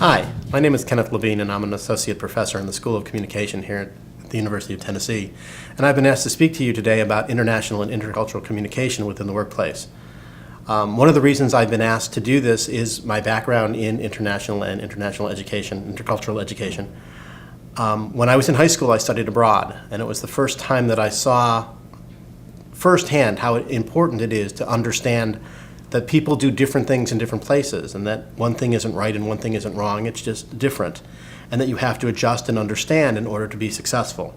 Hi, my name is Kenneth Levine, and I'm an associate professor in the School of Communication here at the University of Tennessee. And I've been asked to speak to you today about international and intercultural communication within the workplace. One of the reasons I've been asked to do this is my background in international education, intercultural education. When I was in high school, I studied abroad, and it was the first time that I saw firsthand how important it is to understand that people do different things in different places, and that one thing isn't right and one thing isn't wrong, it's just different, and that you have to adjust and understand in order to be successful.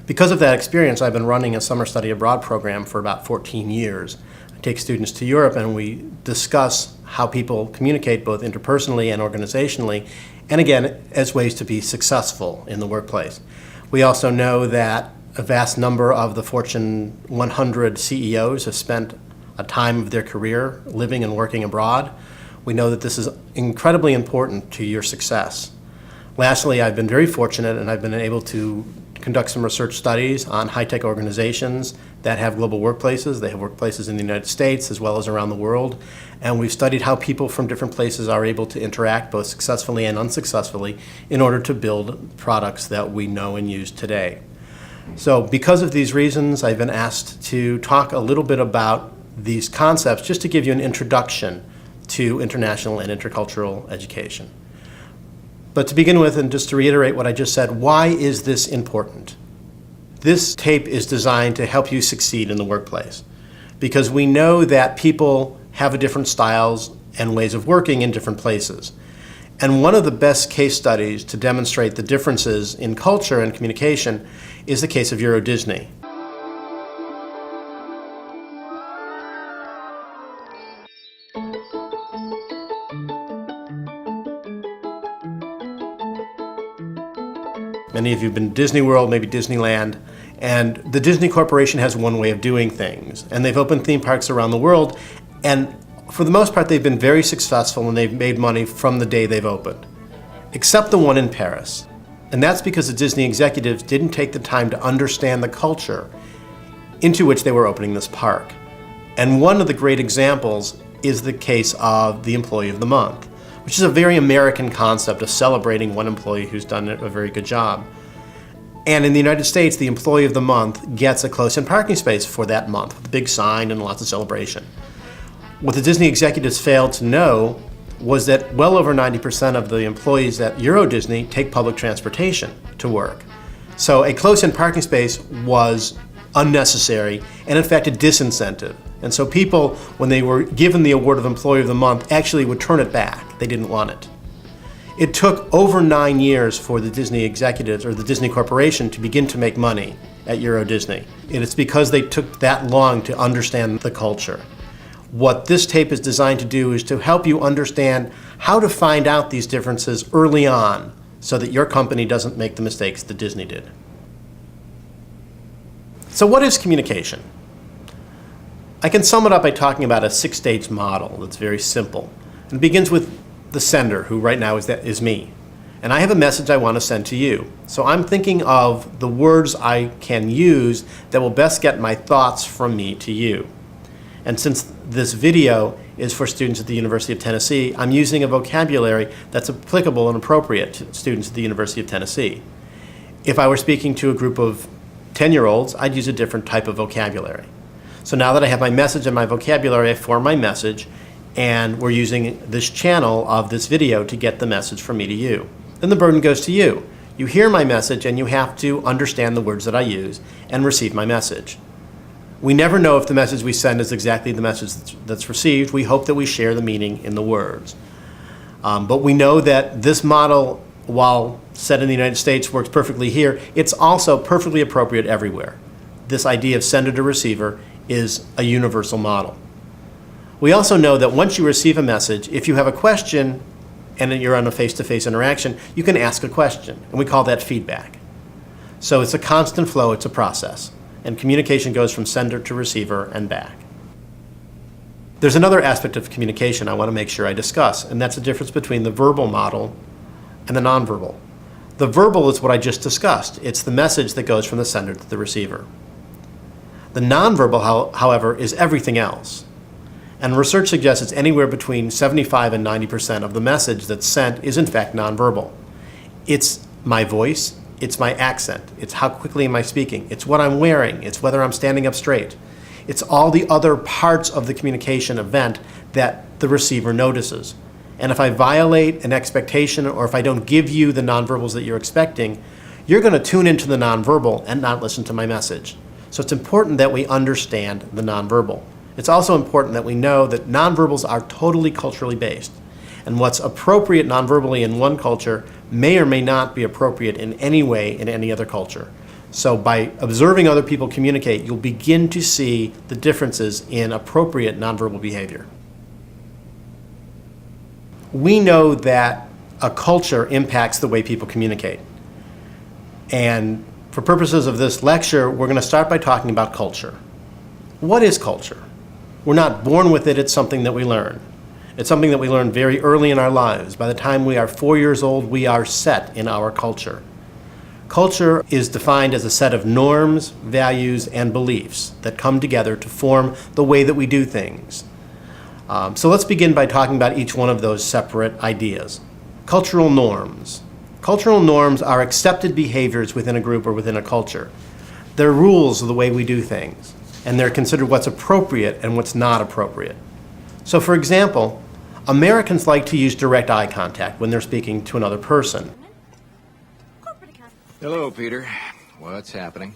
Because of that experience, I've been running a summer study abroad program for about 14 years. I take students to Europe and we discuss how people communicate both interpersonally and organizationally, and again, as ways to be successful in the workplace. We also know that a vast number of the Fortune 100 CEOs have spent a time of their career living and working abroad. We know that this is incredibly important to your success. Lastly, I've been very fortunate and I've been able to conduct some research studies on high-tech organizations that have global workplaces. They have workplaces in the United States as well as around the world. And we've studied how people from different places are able to interact both successfully and unsuccessfully in order to build products that we know and use today. So because of these reasons, I've been asked to talk a little bit about these concepts just to give you an introduction to international and intercultural education. But to begin with, and just to reiterate what I just said, why is this important? This tape is designed to help you succeed in the workplace because we know that people have different styles and ways of working in different places. And one of the best case studies to demonstrate the differences in culture and communication is the case of Euro Disney. Many of you have been to Disney World, maybe Disneyland, and the Disney Corporation has one way of doing things. And they've opened theme parks around the world, and for the most part they've been very successful and they've made money from the day they've opened, except the one in Paris. And that's because the Disney executives didn't take the time to understand the culture into which they were opening this park. And one of the great examples is the case of the Employee of the Month, which is a very American concept of celebrating one employee who's done a very good job. And in the United States, the Employee of the Month gets a close-in parking space for that month with a big sign and lots of celebration. What the Disney executives failed to know was that well over 90% of the employees at Euro Disney take public transportation to work. So a close-in parking space was unnecessary and in fact a disincentive. And so people, when they were given the award of Employee of the Month, actually would turn it back. They didn't want it. It took over 9 years for the Disney executives or the Disney Corporation to begin to make money at Euro Disney. And it's because they took that long to understand the culture. What this tape is designed to do is to help you understand how to find out these differences early on so that your company doesn't make the mistakes that Disney did. So what is communication? I can sum it up by talking about a 6-stage model that's very simple. It begins with the sender, who right now is me. And I have a message I want to send to you. So I'm thinking of the words I can use that will best get my thoughts from me to you. And since this video is for students at the University of Tennessee, I'm using a vocabulary that's applicable and appropriate to students at the University of Tennessee. If I were speaking to a group of 10-year-olds, I'd use a different type of vocabulary. So now that I have my message and my vocabulary, I form my message, and we're using this channel of this video to get the message from me to you. Then the burden goes to you. You hear my message and you have to understand the words that I use and receive my message. We never know if the message we send is exactly the message that's received. We hope that we share the meaning in the words. But we know that this model, while set in the United States, works perfectly here. It's also perfectly appropriate everywhere. This idea of sender to receiver is a universal model. We also know that once you receive a message, if you have a question and you're on a face-to-face interaction, you can ask a question, and we call that feedback. So it's a constant flow, it's a process, and communication goes from sender to receiver and back. There's another aspect of communication I want to make sure I discuss, and that's the difference between the verbal model and the nonverbal. The verbal is what I just discussed. It's the message that goes from the sender to the receiver. The nonverbal, however, is everything else. And research suggests it's anywhere between 75 and 90% of the message that's sent is in fact nonverbal. It's my voice, it's my accent, it's how quickly am I speaking, it's what I'm wearing, it's whether I'm standing up straight. It's all the other parts of the communication event that the receiver notices. And if I violate an expectation or if I don't give you the nonverbals that you're expecting, you're going to tune into the nonverbal and not listen to my message. So it's important that we understand the nonverbal. It's also important that we know that nonverbals are totally culturally based. And what's appropriate nonverbally in one culture may or may not be appropriate in any way in any other culture. So by observing other people communicate, you'll begin to see the differences in appropriate nonverbal behavior. We know that a culture impacts the way people communicate. And for purposes of this lecture, we're going to start by talking about culture. What is culture? We're not born with it, it's something that we learn. It's something that we learn very early in our lives. By the time we are 4 years old, we are set in our culture. Culture is defined as a set of norms, values, and beliefs that come together to form the way that we do things. So let's begin by talking about each one of those separate ideas. Cultural norms. Cultural norms are accepted behaviors within a group or within a culture. They're rules of the way we do things, and they're considered what's appropriate and what's not appropriate. So for example, Americans like to use direct eye contact when they're speaking to another person. Hello, Peter. What's happening?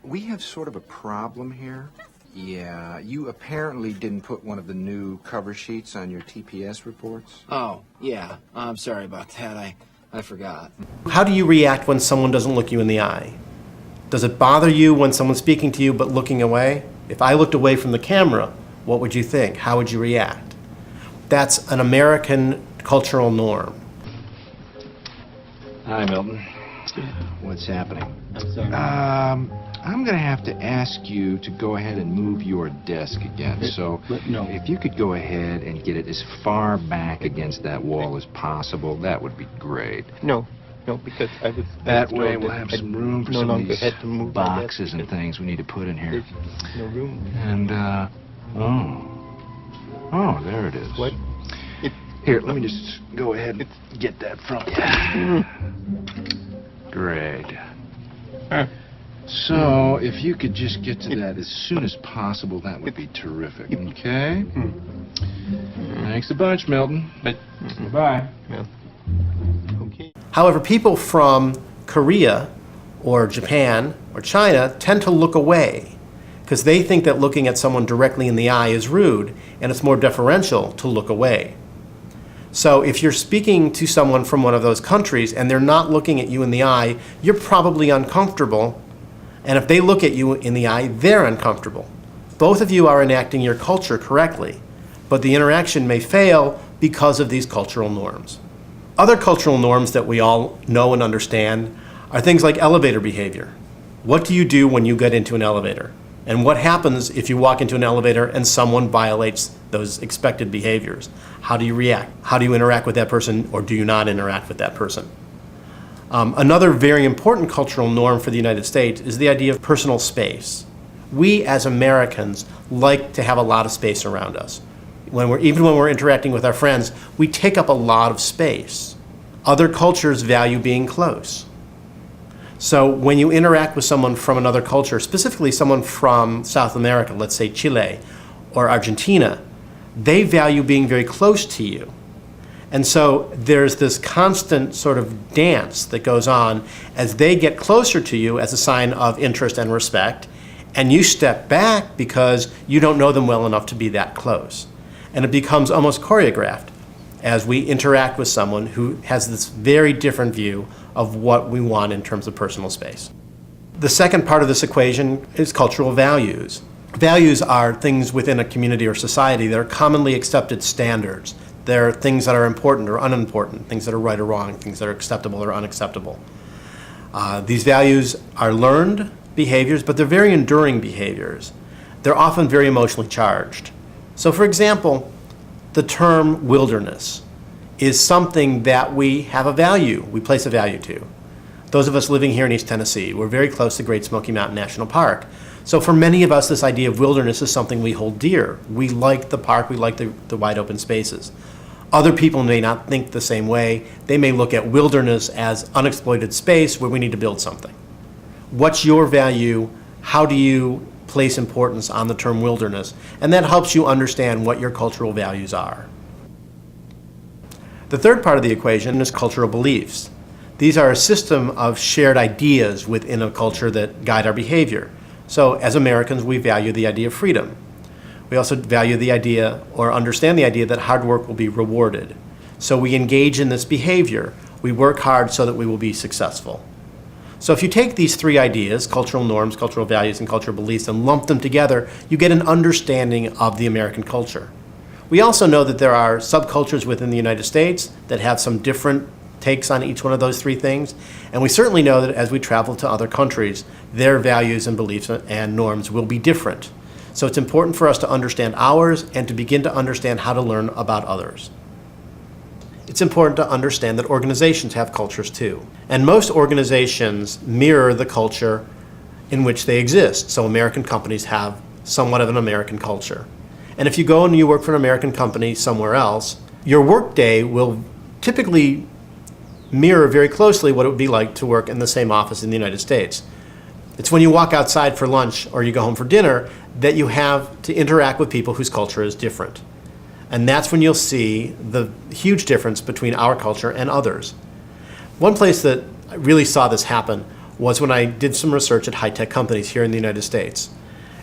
We have sort of a problem here. Yeah, you apparently didn't put one of the new cover sheets on your TPS reports. Oh, yeah. I'm sorry about that. I forgot. How do you react when someone doesn't look you in the eye? Does it bother you when someone's speaking to you but looking away? If I looked away from the camera, what would you think? How would you react? That's an American cultural norm. Hi, Milton. What's happening? I'm sorry. I'm going to have to ask you to go ahead and move your desk again. So no. if you could go ahead and get it as far back against that wall as possible, that would be great. No, because I was... That way we'll have some room for some of these had to move my desk boxes and because things we need to put in here. There's no room. And, oh, there it is. What? Here, let me just go ahead and get that from you. Great. So, if you could just get to that as soon as possible, that would be terrific, okay? Thanks a bunch, Milton. Bye. Yeah. Okay. However, people from Korea or Japan or China tend to look away because they think that looking at someone directly in the eye is rude and it's more deferential to look away. So if you're speaking to someone from one of those countries and they're not looking at you in the eye, you're probably uncomfortable. And if they look at you in the eye, they're uncomfortable. Both of you are enacting your culture correctly, but the interaction may fail because of these cultural norms. Other cultural norms that we all know and understand are things like elevator behavior. What do you do when you get into an elevator? And what happens if you walk into an elevator and someone violates those expected behaviors? How do you react? How do you interact with that person, or do you not interact with that person? Another very important cultural norm for the United States is the idea of personal space. We as Americans like to have a lot of space around us. Even when we're interacting with our friends, we take up a lot of space. Other cultures value being close. So when you interact with someone from another culture, specifically someone from South America, let's say Chile or Argentina, they value being very close to you. And so there's this constant sort of dance that goes on as they get closer to you as a sign of interest and respect, and you step back because you don't know them well enough to be that close. And it becomes almost choreographed as we interact with someone who has this very different view of what we want in terms of personal space. The second part of this equation is cultural values. Values are things within a community or society that are commonly accepted standards. They're things that are important or unimportant, things that are right or wrong, things that are acceptable or unacceptable. These values are learned behaviors, but they're very enduring behaviors. They're often very emotionally charged. So for example, the term wilderness is something that we have a value, we place a value to. Those of us living here in East Tennessee, we're very close to Great Smoky Mountain National Park. So for many of us, this idea of wilderness is something we hold dear. We like the park, we like the wide open spaces. Other people may not think the same way. They may look at wilderness as unexploited space where we need to build something. What's your value? How do you place importance on the term wilderness? And that helps you understand what your cultural values are. The third part of the equation is cultural beliefs. These are a system of shared ideas within a culture that guide our behavior. So as Americans, we value the idea of freedom. We also value the idea or understand the idea that hard work will be rewarded. So we engage in this behavior. We work hard so that we will be successful. So if you take these three ideas, cultural norms, cultural values, and cultural beliefs, and lump them together, you get an understanding of the American culture. We also know that there are subcultures within the United States that have some different takes on each one of those three things. And we certainly know that as we travel to other countries, their values and beliefs and norms will be different. So it's important for us to understand ours and to begin to understand how to learn about others. It's important to understand that organizations have cultures too. And most organizations mirror the culture in which they exist. So American companies have somewhat of an American culture. And if you go and you work for an American company somewhere else, your workday will typically mirror very closely what it would be like to work in the same office in the United States. It's when you walk outside for lunch or you go home for dinner that you have to interact with people whose culture is different. And that's when you'll see the huge difference between our culture and others. One place that I really saw this happen was when I did some research at high-tech companies here in the United States.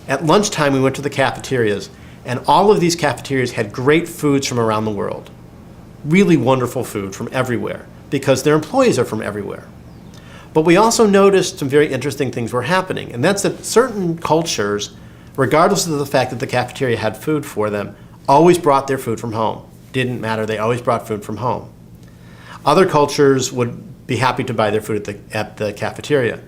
At lunchtime, we went to the cafeterias, and all of these cafeterias had great foods from around the world. Really wonderful food from everywhere, because their employees are from everywhere. But we also noticed some very interesting things were happening, and that's that certain cultures, regardless of the fact that the cafeteria had food for them, always brought their food from home. Didn't matter, they always brought food from home. Other cultures would be happy to buy their food at the cafeteria.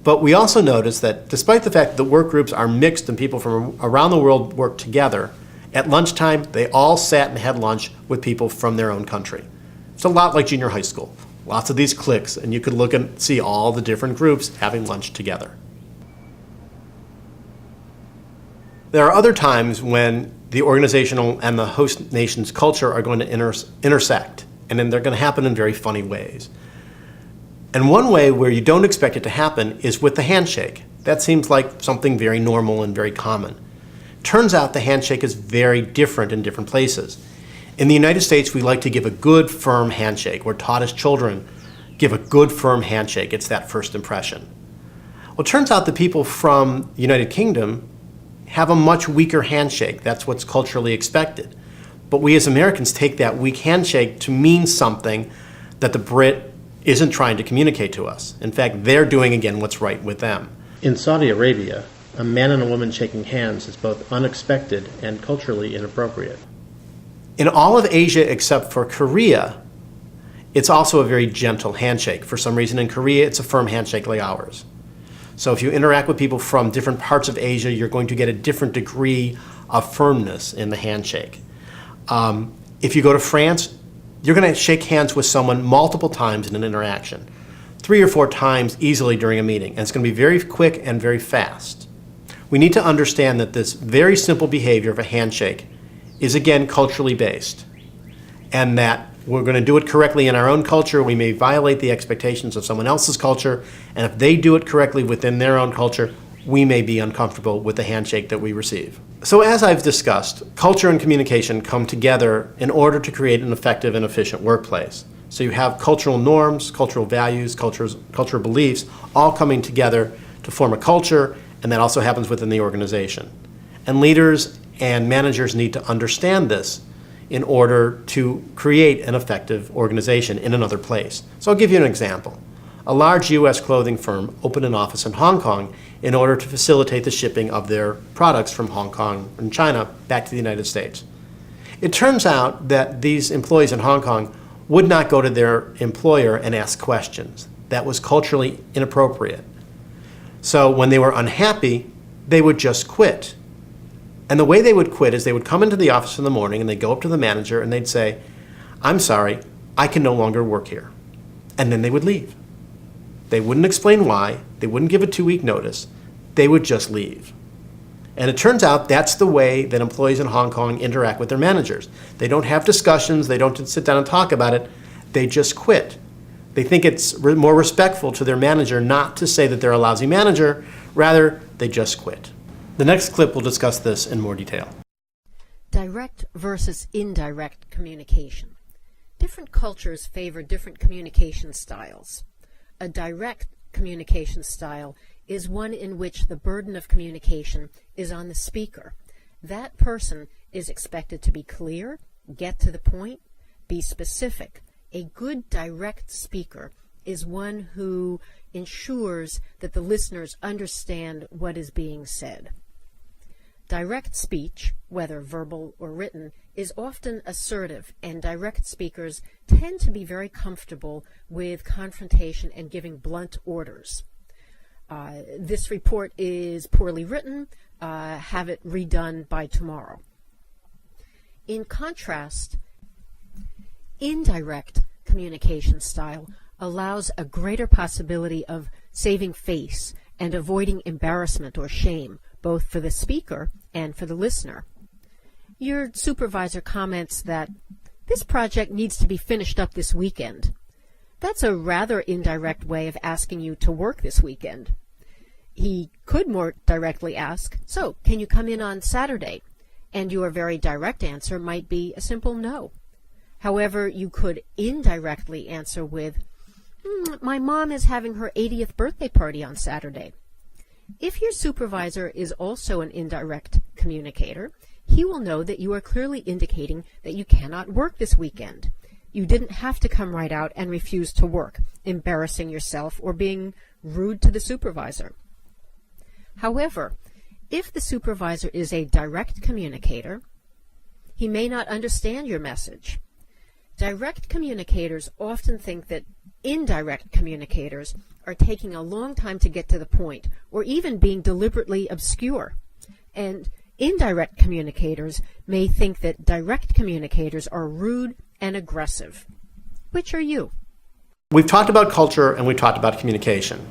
But we also noticed that despite the fact that the work groups are mixed and people from around the world work together, at lunchtime they all sat and had lunch with people from their own country. It's a lot like junior high school. Lots of these cliques, and you could look and see all the different groups having lunch together. There are other times when the organizational and the host nation's culture are going to intersect, and then they're going to happen in very funny ways. And one way where you don't expect it to happen is with the handshake. That seems like something very normal and very common. Turns out the handshake is very different in different places. In the United States, we like to give a good, firm handshake. We're taught as children, give a good, firm handshake. It's that first impression. Well, it turns out the people from the United Kingdom have a much weaker handshake. That's what's culturally expected. But we as Americans take that weak handshake to mean something that the Brit isn't trying to communicate to us. In fact, they're doing, again, what's right with them. In Saudi Arabia, a man and a woman shaking hands is both unexpected and culturally inappropriate. In all of Asia except for Korea, it's also a very gentle handshake. For some reason in Korea, it's a firm handshake like ours. So if you interact with people from different parts of Asia, you're going to get a different degree of firmness in the handshake. If you go to France, you're going to shake hands with someone multiple times in an interaction, 3 or 4 times easily during a meeting, and it's going to be very quick and very fast. We need to understand that this very simple behavior of a handshake is, again, culturally based, and that we're going to do it correctly in our own culture. We may violate the expectations of someone else's culture, and if they do it correctly within their own culture, we may be uncomfortable with the handshake that we receive. So as I've discussed, culture and communication come together in order to create an effective and efficient workplace. So you have cultural norms, cultural values, cultural beliefs, all coming together to form a culture, and that also happens within the organization. And leaders and managers need to understand this in order to create an effective organization in another place. So I'll give you an example. A large U.S. clothing firm opened an office in Hong Kong in order to facilitate the shipping of their products from Hong Kong and China back to the United States. It turns out that these employees in Hong Kong would not go to their employer and ask questions. That was culturally inappropriate. So when they were unhappy, they would just quit. And the way they would quit is they would come into the office in the morning and they'd go up to the manager and they'd say, "I'm sorry, I can no longer work here." And then they would leave. They wouldn't explain why. They wouldn't give a 2-week notice. They would just leave. And it turns out that's the way that employees in Hong Kong interact with their managers. They don't have discussions, they don't sit down and talk about it, they just quit. They think it's more respectful to their manager not to say that they're a lousy manager, rather, they just quit. The next clip will discuss this in more detail. Direct versus indirect communication. Different cultures favor different communication styles. A direct communication style is one in which the burden of communication is on the speaker. That person is expected to be clear, get to the point, be specific. A good direct speaker is one who ensures that the listeners understand what is being said. Direct speech, whether verbal or written, is often assertive, and direct speakers tend to be very comfortable with confrontation and giving blunt orders. This report is poorly written, have it redone by tomorrow. In contrast, indirect communication style allows a greater possibility of saving face and avoiding embarrassment or shame, both for the speaker and for the listener. Your supervisor comments that this project needs to be finished up this weekend. That's a rather indirect way of asking you to work this weekend. He could more directly ask, so can you come in on Saturday? And your very direct answer might be a simple no. However, you could indirectly answer with, my mom is having her 80th birthday party on Saturday. If your supervisor is also an indirect communicator, he will know that you are clearly indicating that you cannot work this weekend. You didn't have to come right out and refuse to work, embarrassing yourself or being rude to the supervisor. However, if the supervisor is a direct communicator, he may not understand your message. Direct communicators often think that indirect communicators are taking a long time to get to the point, or even being deliberately obscure. And indirect communicators may think that direct communicators are rude and aggressive. Which are you? We've talked about culture and we've talked about communication.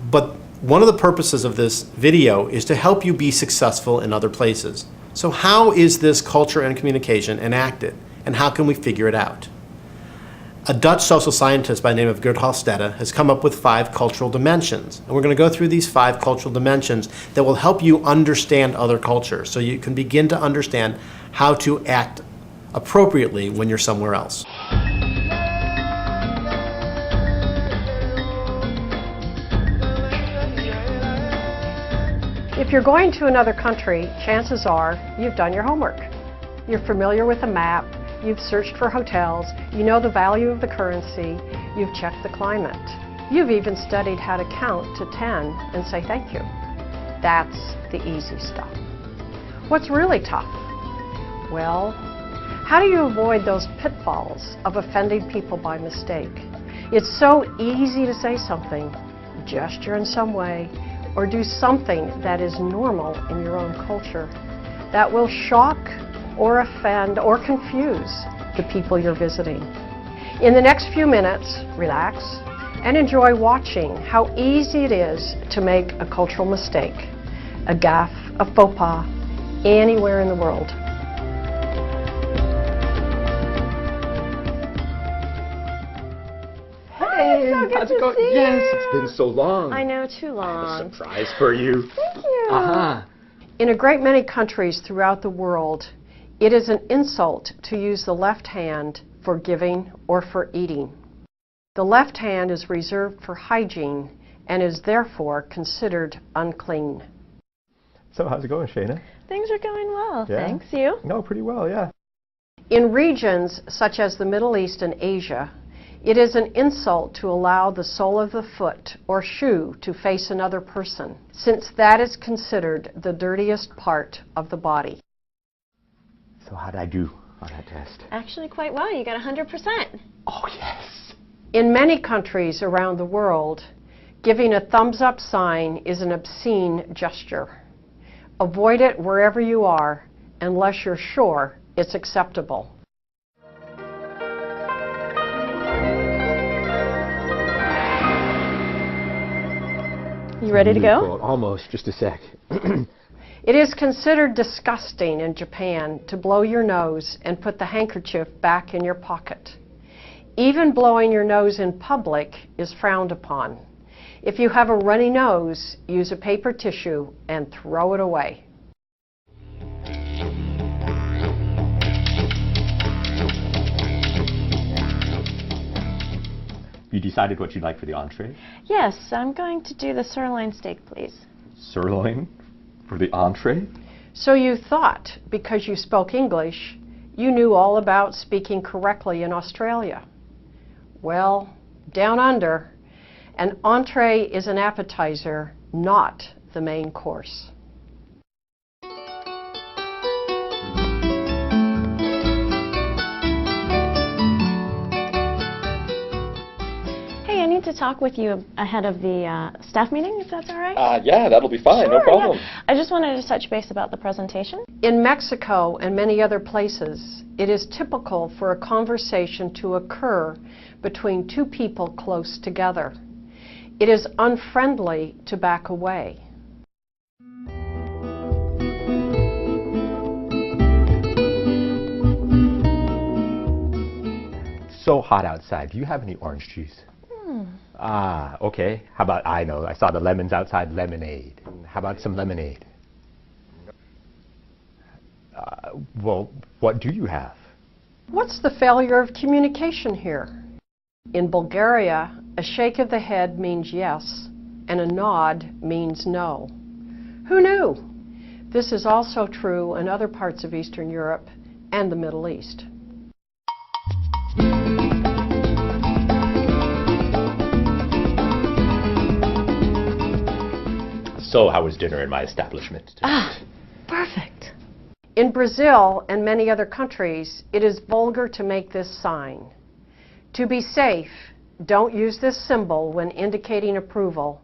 But one of the purposes of this video is to help you be successful in other places. So how is this culture and communication enacted, and how can we figure it out? A Dutch social scientist by the name of Geert Hofstede has come up with 5 cultural dimensions. And we're going to go through these 5 cultural dimensions that will help you understand other cultures so you can begin to understand how to act appropriately when you're somewhere else. If you're going to another country, chances are you've done your homework. You're familiar with the map, you've searched for hotels, you know the value of the currency, you've checked the climate. You've even studied how to count to 10 and say thank you. That's the easy stuff. What's really tough? Well, how do you avoid those pitfalls of offending people by mistake? It's so easy to say something, gesture in some way, or do something that is normal in your own culture that will shock or offend or confuse the people you're visiting. In the next few minutes, relax and enjoy watching how easy it is to make a cultural mistake, a gaffe, a faux pas, anywhere in the world. Hey, so good how's it to going? see Yes, you. it's been so long. I know, too I have long. a surprise for you. Thank you. Uh-huh. In a great many countries throughout the world, it is an insult to use the left hand for giving or for eating. The left hand is reserved for hygiene and is therefore considered unclean. So how's it going, Shayna? Things are going well, Yeah? thanks. You? No, pretty well, yeah. In regions such as the Middle East and Asia, it is an insult to allow the sole of the foot or shoe to face another person, since that is considered the dirtiest part of the body. So how'd I do on that test? Actually quite well. You got 100%. Oh, yes. In many countries around the world, giving a thumbs up sign is an obscene gesture. Avoid it wherever you are, unless you're sure it's acceptable. You ready to Really go? cold. Almost, just a sec. It is considered disgusting in Japan to blow your nose and put the handkerchief back in your pocket. Even blowing your nose in public is frowned upon. If you have a runny nose, use a paper tissue and throw it away. You decided what you'd like for the entree? Yes, I'm going to do the sirloin steak, please. Sirloin for the entree? So you thought, because you spoke English, you knew all about speaking correctly in Australia. Well, down under, an entree is an appetizer, not the main course. Hey, I need to talk with you ahead of the staff meeting, if that's all right. Yeah, that'll be fine. Sure, No problem. yeah. I just wanted to touch base about the presentation. In Mexico and many other places, it is typical for a conversation to occur between two people close together. It is unfriendly to back away. So hot outside. Do you have any orange juice? Ah, okay. How about, I know, I saw the lemons outside, lemonade. How about some lemonade? Well, what do you have? What's the failure of communication here? In Bulgaria, a shake of the head means yes, and a nod means no. Who knew? This is also true in other parts of Eastern Europe and the Middle East. So, how was dinner in my establishment? Perfect. In Brazil and many other countries, it is vulgar to make this sign. To be safe, don't use this symbol when indicating approval.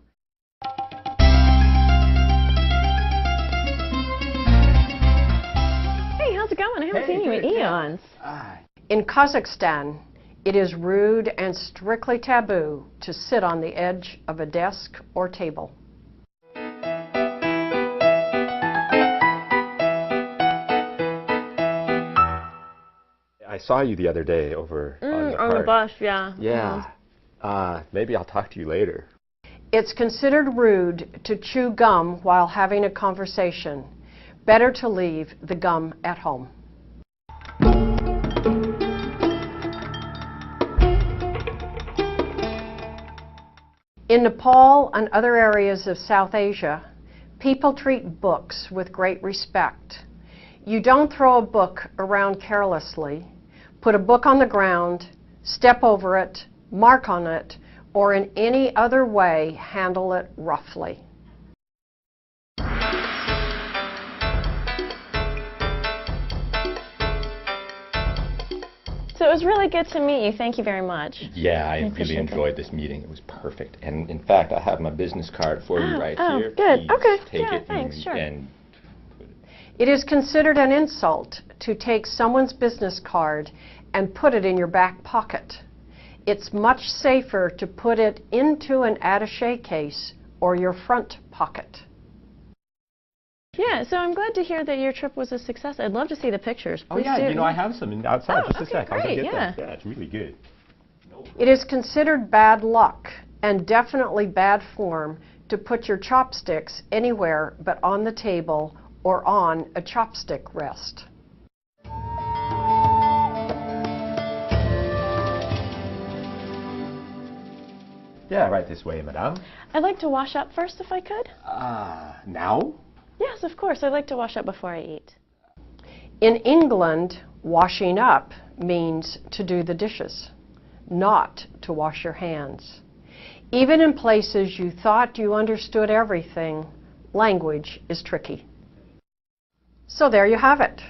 Hey, how's it going? I haven't seen you in eons. In Kazakhstan, it is rude and strictly taboo to sit on the edge of a desk or table. I saw you the other day over on the On the park. bus, yeah. Yeah. Maybe I'll talk to you later. It's considered rude to chew gum while having a conversation. Better to leave the gum at home. In Nepal and other areas of South Asia, people treat books with great respect. You don't throw a book around carelessly. Put a book on the ground, step over it, mark on it, or in any other way handle it roughly. So it was really good to meet you. Thank you very much. Yeah, I really appreciate enjoyed this meeting. It was perfect. And in fact, I have my business card for you right here. Good. Please Okay. take Yeah, it thanks. Sure. and It is considered an insult to take someone's business card and put it in your back pocket. It's much safer to put it into an attaché case or your front pocket. Yeah, so I'm glad to hear that your trip was a success. I'd love to see the pictures. Oh Please yeah, do. you know I have some outside. Oh, Just a okay, sec. I'll go great, get yeah. them. Yeah, it's really good. It is considered bad luck and definitely bad form to put your chopsticks anywhere but on the table or on a chopstick rest. Yeah, right this way, madame. I'd like to wash up first if I could. Now? Yes, of course. I'd like to wash up before I eat. In England, washing up means to do the dishes, not to wash your hands. Even in places you thought you understood everything, language is tricky. So there you have it.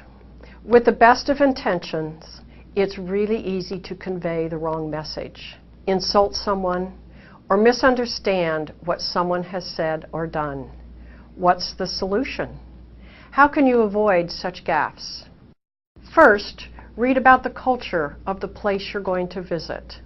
With the best of intentions, it's really easy to convey the wrong message, insult someone, or misunderstand what someone has said or done. What's the solution? How can you avoid such gaffes? First, read about the culture of the place you're going to visit.